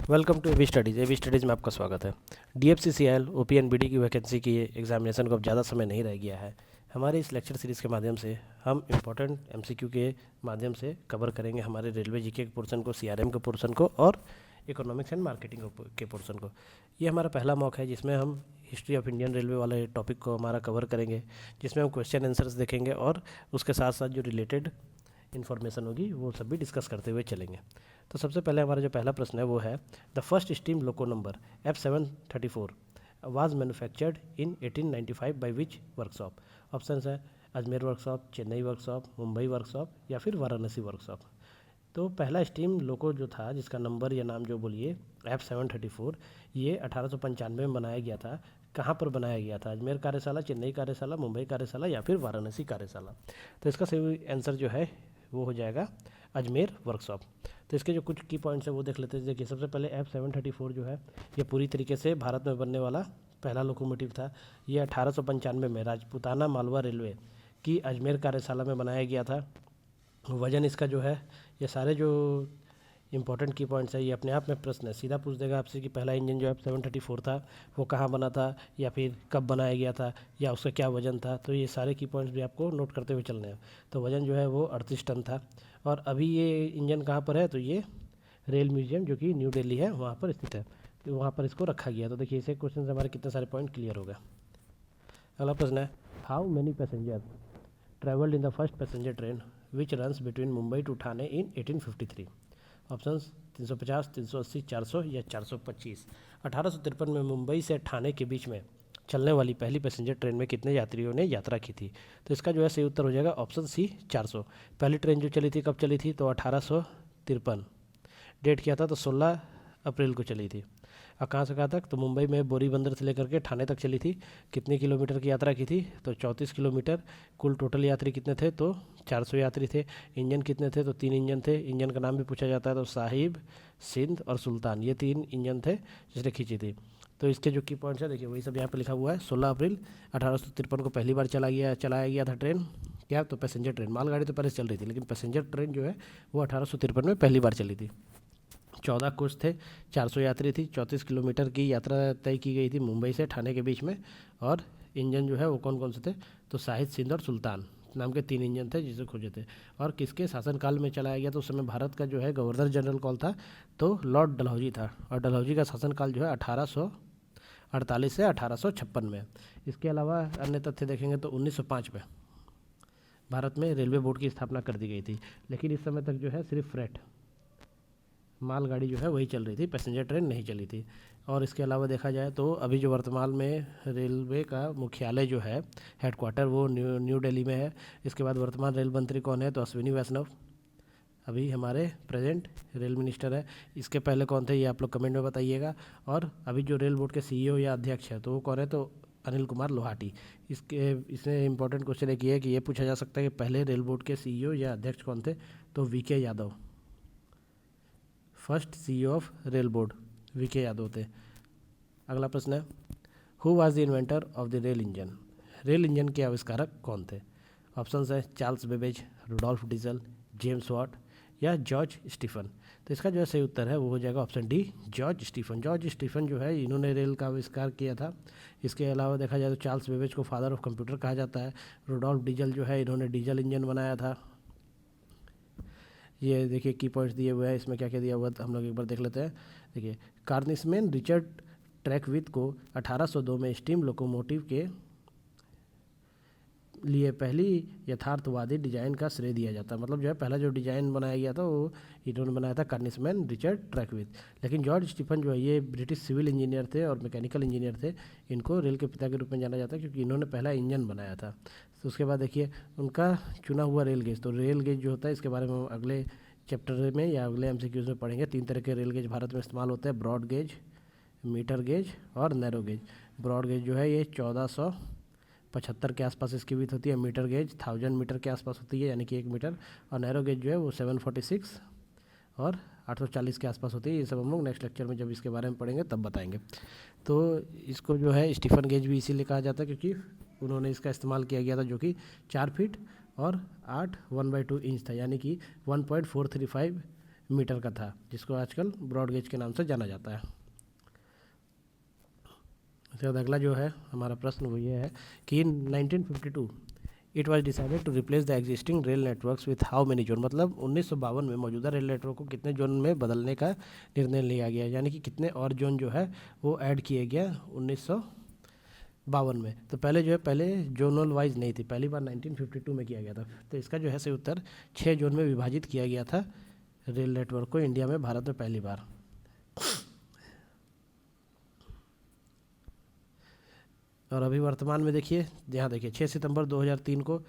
Welcome to AV studies में आपका स्वागत है। DFCCIL OPNBD की वैकेंसी की एग्जामिनेशन को अब ज़्यादा समय नहीं रह गया है। हमारे इस लेक्चर सीरीज़ के माध्यम से हम इम्पोर्टेंट MCQ के माध्यम से कवर करेंगे हमारे रेलवे जीके के पोर्शन को, CRM के पोर्शन को और इकोनॉमिक्स एंड मार्केटिंग के पोर्शन को। ये हमारा पहला मॉक है जिसमें हम हिस्ट्री ऑफ इंडियन रेलवे वाले टॉपिक को हमारा कवर करेंगे, जिसमें हम क्वेश्चन आंसर्स देखेंगे और उसके साथ साथ जो रिलेटेड इन्फॉर्मेशन होगी वो सब भी डिस्कस करते हुए चलेंगे। तो सबसे पहले हमारा जो पहला प्रश्न है वो है the first steam loco number F734 was manufactured in 1895 by which workshop. Options है Ajmer workshop, Chennai workshop, Mumbai workshop या फिर वाराणसी वर्कशॉप। तो पहला स्टीम लोको जो था जिसका नंबर या नाम जो बोलिए F734, ये 1895 में बनाया गया था। कहाँ पर बनाया गया था? अजमेर कार्यशाला, चेन्नई कार्यशाला, मुंबई कार्यशाला या फिर वाराणसी कार्यशाला। तो इसका सही आंसर जो है वो हो जाएगा अजमेर वर्कशॉप। तो इसके जो कुछ की पॉइंट्स है वो देख लेते हैं। देखिए सबसे पहले F734 जो है ये पूरी तरीके से भारत में बनने वाला पहला लोकोमोटिव था। ये 1895 में राजपूताना मालवा रेलवे की अजमेर कार्यशाला में बनाया गया था। वजन इसका जो है, ये सारे जो इंपॉर्टेंट की पॉइंट्स है ये अपने आप में प्रश्न है, सीधा पूछ देगा आपसे कि पहला इंजन जो F734 था वो कहाँ बना था या फिर कब बनाया गया था या उसका क्या वजन था। तो ये सारे की पॉइंट्स भी आपको नोट करते हुए चलने हैं। तो वजन जो है वो 38 टन था। और अभी ये इंजन कहाँ पर है? तो ये रेल म्यूजियम जो कि न्यू दिल्ली है वहाँ पर स्थित है, तो वहाँ पर इसको रखा गया। तो देखिए इसे क्वेश्चन से हमारे कितने सारे पॉइंट क्लियर हो गए। अगला प्रश्न है how many passenger travelled in the first passenger train which runs between Mumbai to Thane in 1853। Options 350, 380, 400 या 425। 1853 में मुंबई से ठाणे के बीच में चलने वाली पहली पैसेंजर ट्रेन में कितने यात्रियों ने यात्रा की थी? तो इसका जो है सही उत्तर हो जाएगा ऑप्शन सी 400। पहली ट्रेन जो चली थी कब चली थी? तो 1853। डेट किया था तो 16 अप्रैल को चली थी। और कहाँ से कहाँ तक? तो मुंबई में बोरी बंदर से लेकर के ठाणे तक चली थी। कितने किलोमीटर की यात्रा की थी? तो 34 किलोमीटर। कुल टोटल यात्री कितने थे? तो 400 यात्री थे। इंजन कितने थे? तो 3 इंजन थे। इंजन का नाम भी पूछा जाता है, तो साहिब, सिंध और सुल्तान, ये 3 इंजन थे जिसने खींची थी। तो इसके जो की पॉइंट्स है देखिए वही सब यहाँ पे लिखा हुआ है। 16 अप्रैल 1853 को पहली बार चलाया गया था ट्रेन। क्या? तो पैसेंजर ट्रेन। मालगाड़ी तो पहले से चल रही थी लेकिन पैसेंजर ट्रेन जो है वो 1853 में पहली बार चली थी। 14 कोच थे, 400 यात्री थी, 34 किलोमीटर की यात्रा तय की गई थी मुंबई से ठाणे के बीच में। और इंजन जो है वो कौन कौन से थे? तो साहिब, सिंध और सुल्तान नाम के 3 इंजन थे जिसे खोजे थे। और किसके शासनकाल में चलाया गया? तो उस समय भारत का जो है गवर्नर जनरल कौन था? तो लॉर्ड डलहौजी था। और डलहौजी का शासनकाल जो है 1848 से 1856 में। इसके अलावा अन्य तथ्य देखेंगे तो 1905 में भारत में रेलवे बोर्ड की स्थापना कर दी गई थी। लेकिन इस समय तक जो है सिर्फ फ्रेट मालगाड़ी जो है वही चल रही थी, पैसेंजर ट्रेन नहीं चली थी। और इसके अलावा देखा जाए तो अभी जो वर्तमान में रेलवे का मुख्यालय जो है, हेडक्वार्टर, वो न्यू दिल्ली में है। इसके बाद वर्तमान रेल मंत्री कौन है? तो अश्विनी वैष्णव अभी हमारे प्रेजेंट रेल मिनिस्टर है। इसके पहले कौन थे ये आप लोग कमेंट में बताइएगा। और अभी जो रेल बोर्ड के CEO या अध्यक्ष है तो वो कौन है? तो अनिल कुमार लोहाटी। इसमें इंपॉर्टेंट क्वेश्चन एक ये है कि ये पूछा जा सकता है कि पहले रेल बोर्ड के CEO या अध्यक्ष कौन थे? तो VK Yadav, first CEO of rail board VK Yadav थे। अगला प्रश्न है who was the inventor of the rail engine. Rail engine के आविष्कारक कौन थे? ऑप्शंस है Charles Babbage, Rudolf Diesel, James Watt या जॉर्ज स्टीफन। तो इसका जो है सही उत्तर है वो हो जाएगा option D, George Stephen. George Stephen जो है इन्होंने रेल का आविष्कार किया था। इसके अलावा देखा जाए तो चार्ल्स बेबेज को फादर ऑफ कंप्यूटर कहा जाता है। रुडोल्फ डीजल जो है इन्होंने डीजल इंजन बनाया था। ये देखिए की पॉइंट्स दिए हुए हैं, इसमें क्या क्या दिया हुआ है हम लोग एक बार देख लेते हैं। देखिए कार्निसमैन रिचर्ड ट्रैकविथ को 1802 में स्टीम लोकोमोटिव के लिए पहली यथार्थवादी डिजाइन का श्रेय दिया जाता है। मतलब जो है पहला जो डिजाइन बनाया गया था वो इन्होंने बनाया था कार्निसमैन रिचर्ड ट्रैकविथ। लेकिन जॉर्ज स्टीफन जो है ये ब्रिटिश सिविल इंजीनियर थे और मैकेनिकल इंजीनियर थे। इनको रेल के पिता के रूप में जाना जाता है क्योंकि इन्होंने पहला इंजन बनाया था। तो उसके बाद देखिए उनका चुना हुआ रेल गेज। तो रेल गेज जो होता है इसके बारे में हम अगले चैप्टर में या अगले MCQs में पढ़ेंगे। 3 तरह के रेल गेज भारत में इस्तेमाल होते हैं, ब्रॉड गेज, मीटर गेज और नैरो गेज। ब्रॉड गेज जो है ये 1475 के आसपास इसकी विड्थ होती है। मीटर गेज 1000 मीटर के आसपास होती है यानी कि 1 मीटर। और नैरो गेज जो है वो 746 और 840 के आसपास होती है। ये सब हम लोग नेक्स्ट लेक्चर में जब इसके बारे में पढ़ेंगे तब बताएंगे। तो इसको जो है स्टीफन गेज भी इसीलिए कहा जाता है क्योंकि उन्होंने इसका इस्तेमाल किया गया था जो कि 4 फीट और 8 1/2 इंच था यानी कि 1.435 मीटर का था, जिसको आजकल ब्रॉड गेज के नाम से जाना जाता है। उसके बाद अगला जो है हमारा प्रश्न वो ये है कि in 1952 it was decided to replace the existing rail networks with how many zone, मतलब 1952 में मौजूदा रेल नेटवर्क को कितने जोन में बदलने का निर्णय लिया गया, यानी कि कितने और जोन जो है वो ऐड किए गया 1952 में। तो पहले जो है पहले जोनल वाइज नहीं थी, पहली बार 1952 में किया गया था। तो इसका जो है सही उत्तर 6 जोन में विभाजित किया गया था रेल नेटवर्क को इंडिया में, भारत में पहली बार। और अभी वर्तमान में देखिए, यहाँ देखिए 6 सितंबर 2003 को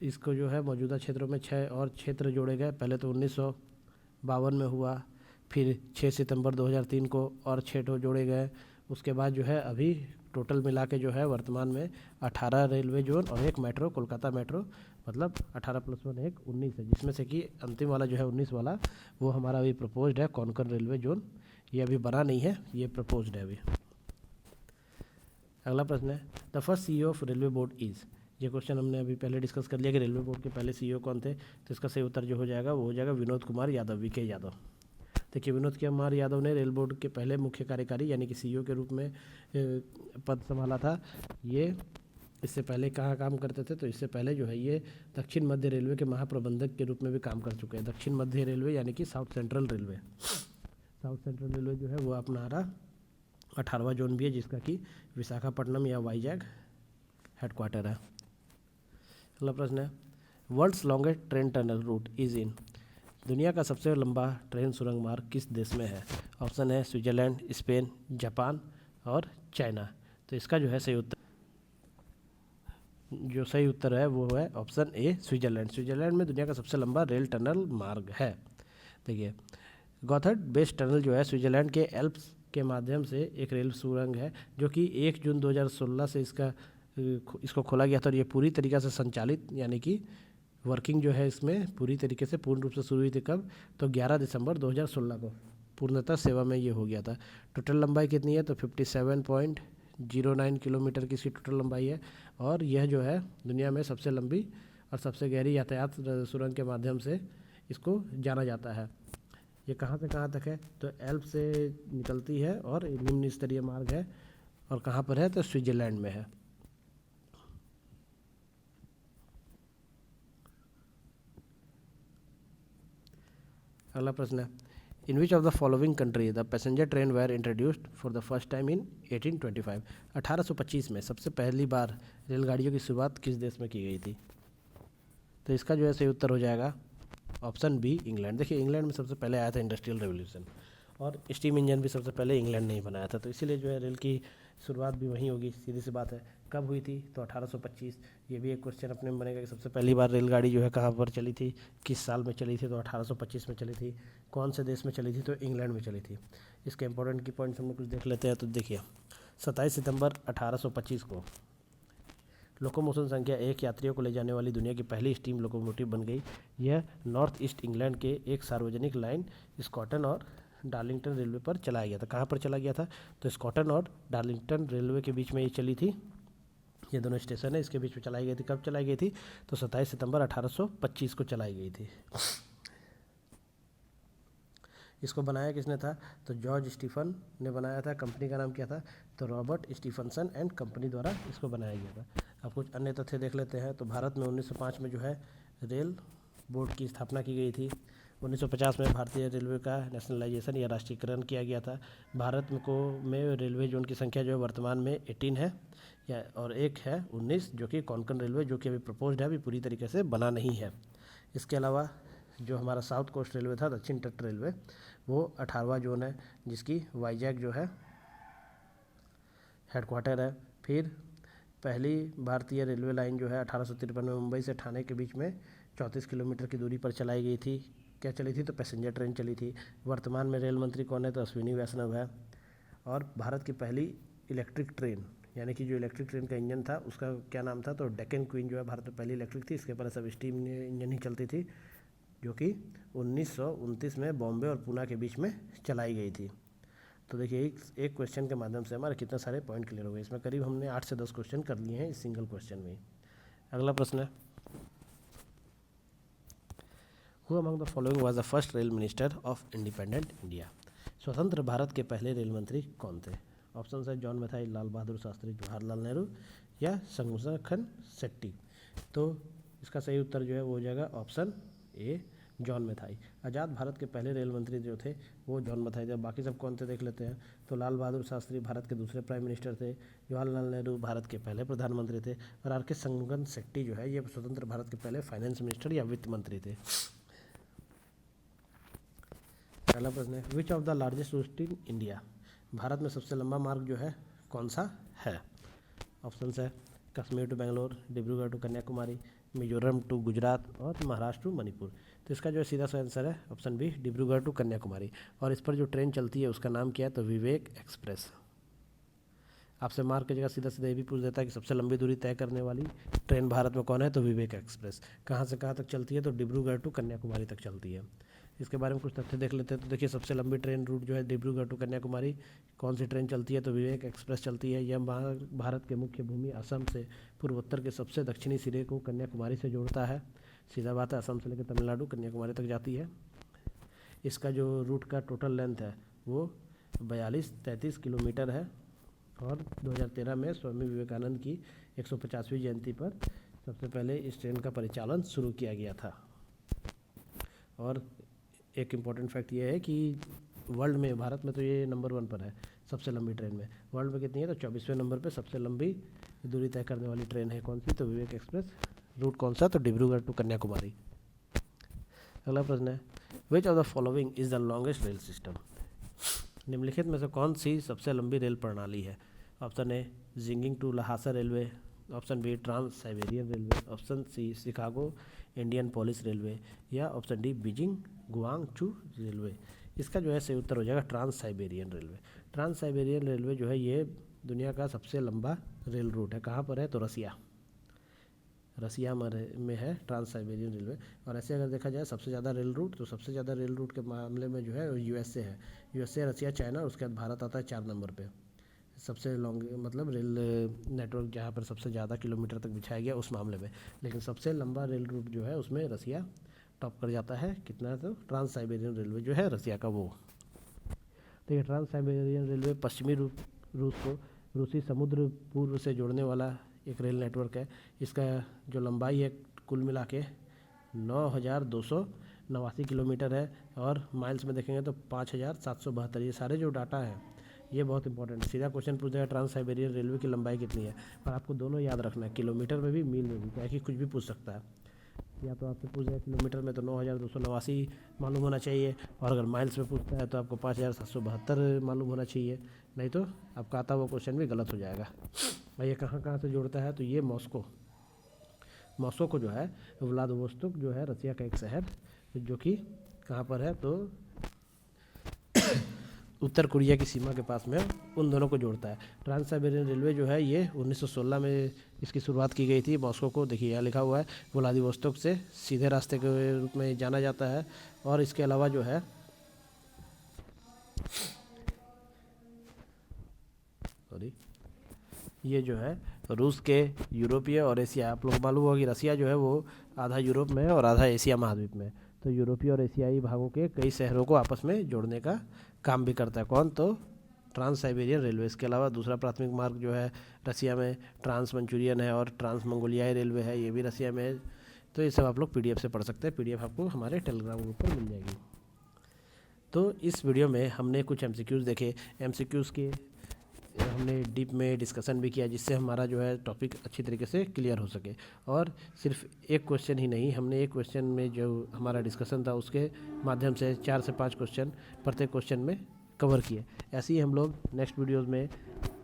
इसको जो है मौजूदा क्षेत्रों में 6 और क्षेत्र जोड़े गए। पहले तो 1952 में हुआ, फिर 6 सितंबर 2003 को और 6 जोड़े गए। उसके बाद जो है अभी टोटल मिला के जो है वर्तमान में 18 रेलवे जोन और 1 मेट्रो, कोलकाता मेट्रो, मतलब 18 + 1 1 19 है, जिसमें से कि अंतिम वाला जो है 19 वाला वो हमारा अभी प्रपोज्ड है कोंकण रेलवे जोन। ये अभी बना नहीं है, ये प्रपोज्ड है अभी। अगला प्रश्न है the first CEO of railway board is. ये क्वेश्चन हमने अभी पहले डिस्कस कर लिया कि रेलवे बोर्ड के पहले CEO कौन थे। तो इसका सही उत्तर जो हो जाएगा वो हो जाएगा विनोद कुमार यादव, VK यादव। देखिए विनोद कुमार यादव ने रेल बोर्ड के पहले मुख्य कार्यकारी यानी कि CEO के रूप में पद संभाला था। ये इससे पहले कहाँ काम करते थे, तो इससे पहले जो है ये दक्षिण मध्य रेलवे के महाप्रबंधक के रूप में भी काम कर चुके हैं। दक्षिण मध्य रेलवे यानी कि south central railway, south central railway जो है वो अपना रहा 18वां जोन भी है, जिसका कि विशाखापट्टनम या वाईजैग हेडक्वार्टर है। अगला प्रश्न है world's longest train tunnel route is in. दुनिया का सबसे लंबा ट्रेन सुरंग मार्ग किस देश में है। ऑप्शन है स्विट्जरलैंड, स्पेन, जापान और चाइना। तो इसका जो है सही उत्तर है वो है ऑप्शन ए स्विट्जरलैंड। स्विट्जरलैंड में दुनिया का सबसे लंबा रेल टनल मार्ग है। देखिए गॉथर्ड बेस टनल जो है स्विट्जरलैंड के एल्प्स के माध्यम से एक रेल सुरंग है, जो कि 1 जून 2016 से इसको खोला गया था। और ये पूरी तरीके से संचालित यानी कि वर्किंग जो है इसमें पूरी तरीके से पूर्ण रूप से शुरू हुई थी कब, तो 11 दिसंबर 2016 को पूर्णतः सेवा में ये हो गया था। टोटल लंबाई कितनी है, तो 57.09 किलोमीटर की इसकी टोटल लंबाई है। और यह जो है दुनिया में सबसे लंबी और सबसे गहरी यातायात सुरंग के माध्यम से इसको जाना जाता है। ये कहाँ से कहाँ तक है, तो एल्प से निकलती है और निम्न स्तरीय मार्ग है। और कहाँ पर है, तो स्विट्जरलैंड में है। अगला प्रश्न है in which of the following country the passenger train were introduced for the first time in 1825। 1825 में सबसे पहली बार रेलगाड़ियों की शुरुआत किस देश में की गई थी। तो इसका जो है सही उत्तर हो जाएगा ऑप्शन बी इंग्लैंड। देखिए इंग्लैंड में सबसे पहले आया था इंडस्ट्रियल रेवोल्यूशन, और स्टीम इंजन भी सबसे पहले इंग्लैंड ने ही बनाया था। तो इसीलिए जो है रेल की शुरुआत भी वहीं होगी, सीधी सी बात है। कब हुई थी, तो 1825। ये भी एक क्वेश्चन अपने में बनेगा कि सबसे पहली बार रेलगाड़ी जो है कहाँ पर चली थी, किस साल में चली थी, तो 1825 में चली थी। कौन से देश में चली थी, तो इंग्लैंड में चली थी। इसके इंपॉर्टेंट की पॉइंट्स हम लोग कुछ देख लेते हैं। तो देखिए 27 सितंबर 1825 को लोकोमोशन संख्या 1 यात्रियों को ले जाने वाली दुनिया की पहली स्टीम लोकोमोटिव बन गई। यह नॉर्थ ईस्ट इंग्लैंड के एक सार्वजनिक लाइन स्कॉटन और डार्लिंगटन रेलवे पर चलाया गया था। कहाँ पर चला गया था, तो स्कॉटन और डार्लिंगटन रेलवे के बीच में ये चली थी। ये दोनों स्टेशन है, इसके बीच में चलाई गई थी। कब चलाई गई थी, तो 27 सितंबर 1825 को चलाई गई थी। इसको बनाया किसने था, तो जॉर्ज स्टीफन ने बनाया था। कंपनी का नाम क्या था, तो रॉबर्ट स्टीफनसन एंड कंपनी द्वारा इसको बनाया गया था। अब कुछ अन्य तथ्य देख लेते हैं। तो भारत में 1905 में जो है रेल बोर्ड की स्थापना की गई थी। 1950 में भारतीय रेलवे का नेशनलाइजेशन या राष्ट्रीयकरण किया गया था। भारत में रेलवे जोन की संख्या जो है वर्तमान में 18 है और एक है 19 जो कि कोंकण रेलवे, जो कि अभी प्रपोज्ड है, अभी पूरी तरीके से बना नहीं है। इसके अलावा जो हमारा साउथ कोस्ट रेलवे था, दक्षिण तट रेलवे, वो 18वां जोन है, जिसकी वाईजैग जो है हेडक्वार्टर है। फिर पहली भारतीय रेलवे लाइन जो है 1853 में मुंबई से ठाणे के बीच में 34 किलोमीटर की दूरी पर चलाई गई थी। क्या चली थी, तो पैसेंजर ट्रेन चली थी। वर्तमान में रेल मंत्री कौन है, तो अश्विनी वैष्णव है। और भारत की पहली इलेक्ट्रिक ट्रेन यानी कि जो इलेक्ट्रिक ट्रेन का इंजन था उसका क्या नाम था, तो डेक्कन क्वीन जो है भारत में पहली इलेक्ट्रिक थी। इसके पहले सब स्टीम इंजन ही चलती थी, जो कि 1929 में बॉम्बे और पूना के बीच में चलाई गई थी। तो देखिए एक क्वेश्चन के माध्यम से हमारे कितने सारे पॉइंट क्लियर हो गए। इसमें करीब हमने 8 से 10 क्वेश्चन कर लिए हैं इस सिंगल क्वेश्चन में। अगला प्रश्न है who among the following was the first rail minister of independent India? स्वतंत्र भारत के पहले रेल मंत्री कौन थे? ऑप्शन है जॉन मथाई, लाल बहादुर शास्त्री, जवाहरलाल नेहरू या संगोखन शेट्टी। तो इसका सही उत्तर जो है वो हो जाएगा ऑप्शन ए, जॉन मथाई। आज़ाद भारत के पहले रेल मंत्री जो थे वो जॉन मथाई थे। बाकी सब कौन थे देख लेते हैं। तो लाल बहादुर शास्त्री भारत के दूसरे प्राइम मिनिस्टर थे, जवाहरलाल नेहरू भारत के पहले प्रधानमंत्री थे, और आर के संगोखन शेट्टी जो है ये स्वतंत्र भारत के पहले फाइनेंस मिनिस्टर या वित्त मंत्री थे। पहला प्रश्न है which of the largest route in India? भारत में सबसे लंबा मार्ग जो है कौन सा है? ऑप्शन है Kashmir to Bangalore, Dibrugarh to Kanyakumari, Mizoram to Gujarat और महाराष्ट्र टू मणिपुर। तो इसका जो है सीधा सा आंसर है option B, Dibrugarh to Kanyakumari. और इस पर जो ट्रेन चलती है उसका नाम क्या है? तो विवेक एक्सप्रेस। आपसे मार्क की जगह सीधा सीधा ये भी पूछ देता है कि सबसे लंबी दूरी तय करने वाली ट्रेन भारत में कौन है? तो विवेक एक्सप्रेस। कहाँ से कहाँ तक चलती है? तो डिब्रूगढ़ टू कन्याकुमारी तक चलती है। इसके बारे में कुछ तथ्य देख लेते हैं। तो देखिए सबसे लंबी ट्रेन रूट जो है डिब्रूगढ़ टू कन्याकुमारी, कौन सी ट्रेन चलती है? तो विवेक एक्सप्रेस चलती है। यह भारत के मुख्य भूमि असम से पूर्वोत्तर के सबसे दक्षिणी सिरे को कन्याकुमारी से जोड़ता है। सीधा बात है, असम से लेकर तमिलनाडु कन्याकुमारी तक जाती है। इसका जो रूट का टोटल लेंथ है वो 42-33 किलोमीटर है। और 2013 में स्वामी विवेकानंद की 150वीं जयंती पर सबसे पहले इस ट्रेन का परिचालन शुरू किया गया था। और एक इम्पॉर्टेंट फैक्ट ये है कि वर्ल्ड में, भारत में तो ये नंबर 1 पर है सबसे लंबी ट्रेन में। वर्ल्ड में कितनी है? तो 24वें नंबर पे सबसे लंबी दूरी तय करने वाली ट्रेन है कौन सी? तो विवेक एक्सप्रेस। रूट कौन सा? तो डिब्रूगढ़ टू कन्याकुमारी। अगला प्रश्न है which of the following is the longest rail system? निम्नलिखित में से कौन सी सबसे लंबी रेल प्रणाली है? ऑप्शन ए जिंगिंग to Lhasa railway, option B trans Siberian railway, option C Chicago Indianapolis railway या option D Beijing Guangzhou railway. इसका जो है सही उत्तर हो जाएगा trans Siberian railway. Trans Siberian railway जो है ये दुनिया का सबसे लंबा रेल रूट है। कहाँ पर है? तो रसिया में है ट्रांस साइबेरियन रेलवे। और ऐसे अगर देखा जाए सबसे ज़्यादा रेल रूट, तो सबसे ज़्यादा रेल रूट के मामले में जो है यूएसए है। यूएसए, रसिया, चाइना, उसके बाद भारत आता है 4 नंबर पे। सबसे लॉन्ग मतलब रेल नेटवर्क जहाँ पर सबसे ज़्यादा किलोमीटर तक बिछाया गया उस मामले में। लेकिन सबसे लंबा रेल रूट जो है उसमें रसिया टॉप कर जाता है। कितना? तो ट्रांस साइबेरियन रेलवे जो है रसिया का वो। तो ये ट्रांस साइबेरियन रेलवे पश्चिमी रूस को रूसी समुद्र पूर्व से जोड़ने वाला एक रेल नेटवर्क है। इसका जो लंबाई है कुल मिला के 9,289 किलोमीटर है। और माइल्स में देखेंगे तो 5,772। ये सारे जो डाटा है ये बहुत इंपॉर्टेंट है। सीधा क्वेश्चन पूछ जाएगा ट्रांस साइबेरियन रेलवे की लंबाई कितनी है, पर आपको दोनों याद रखना है, किलोमीटर में भी मील में भी, क्या कि कुछ भी पूछ सकता है। या तो आपसे पूछ जाए किलोमीटर में तो 9,289 मालूम होना चाहिए, और अगर माइल्स में पूछता है तो आपको 5,772 मालूम होना चाहिए। नहीं तो आपका आता हुआ क्वेश्चन भी गलत हो जाएगा। और ये कहाँ कहाँ से जोड़ता है? तो ये मॉस्को को जो है व्लादिवोस्तोक जो है रसिया का एक शहर जो कि कहाँ पर है? तो उत्तर कोरिया की सीमा के पास में, उन दोनों को जोड़ता है। ट्रांस साइबेरियन रेलवे जो है ये 1916 में इसकी शुरुआत की गई थी। मॉस्को को देखिए यहाँ लिखा हुआ है व्लादिवोस्तोक से सीधे रास्ते के रूप में जाना जाता है। और इसके अलावा जो है ये जो है रूस के, यूरोपीय और एशिया, आप लोग मालूम होगा कि रसिया जो है वो आधा यूरोप में है और आधा एशिया महाद्वीप में। तो यूरोपीय और एशियाई भागों के कई शहरों को आपस में जोड़ने का काम भी करता है कौन? तो ट्रांस साइबेरियन रेलवे। इसके अलावा दूसरा प्राथमिक मार्ग जो है रसिया में ट्रांस मंचूरियन है, और ट्रांस मंगोलियाई रेलवे है, ये भी रसिया में है। तो ये सब आप लोग PDF से पढ़ सकते हैं। PDF आपको हमारे टेलीग्राम ग्रुप पर मिल जाएगी। तो इस वीडियो में हमने कुछ MCQs देखे। MCQs के हमने डीप में डिस्कशन भी किया, जिससे हमारा जो है टॉपिक अच्छी तरीके से क्लियर हो सके। और सिर्फ एक क्वेश्चन ही नहीं, हमने एक क्वेश्चन में जो हमारा डिस्कशन था उसके माध्यम से 4 से 5 क्वेश्चन प्रत्येक क्वेश्चन में कवर किए। ऐसे ही हम लोग नेक्स्ट वीडियोज़ में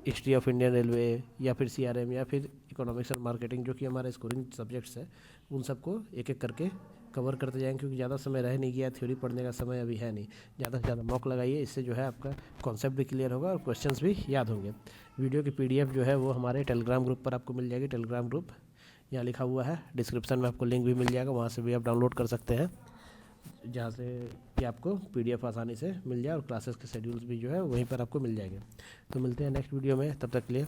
हिस्ट्री ऑफ इंडियन रेलवे या फिर CRM या फिर इकोनॉमिक्स एंड मार्केटिंग, जो कि हमारे स्कोरिंग सब्जेक्ट्स है, उन सबको एक एक करके कवर करते जाएंगे। क्योंकि ज़्यादा समय रह नहीं गया, थ्योरी पढ़ने का समय अभी है नहीं। ज़्यादा से ज़्यादा मॉक लगाइए, इससे जो है आपका कॉन्सेप्ट भी क्लियर होगा और क्वेश्चंस भी याद होंगे। वीडियो की PDF जो है वो हमारे टेलीग्राम ग्रुप पर आपको मिल जाएगी। टेलीग्राम ग्रुप यहाँ लिखा हुआ है, डिस्क्रिप्शन में आपको लिंक भी मिल जाएगा, वहाँ से भी आप डाउनलोड कर सकते हैं, जहाँ से कि आपको PDF आसानी से मिल जाए और क्लासेस के शेड्यूल्स भी जो है वहीं पर आपको मिल जाएंगे। तो मिलते हैं नेक्स्ट वीडियो में, तब तक के लिए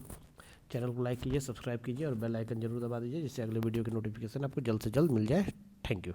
चैनल को लाइक कीजिए, सब्सक्राइब कीजिए और बेल आइकन जरूर दबा दीजिए, जिससे अगले वीडियो की नोटिफिकेशन आपको जल्द से जल्द मिल जाए। Thank you.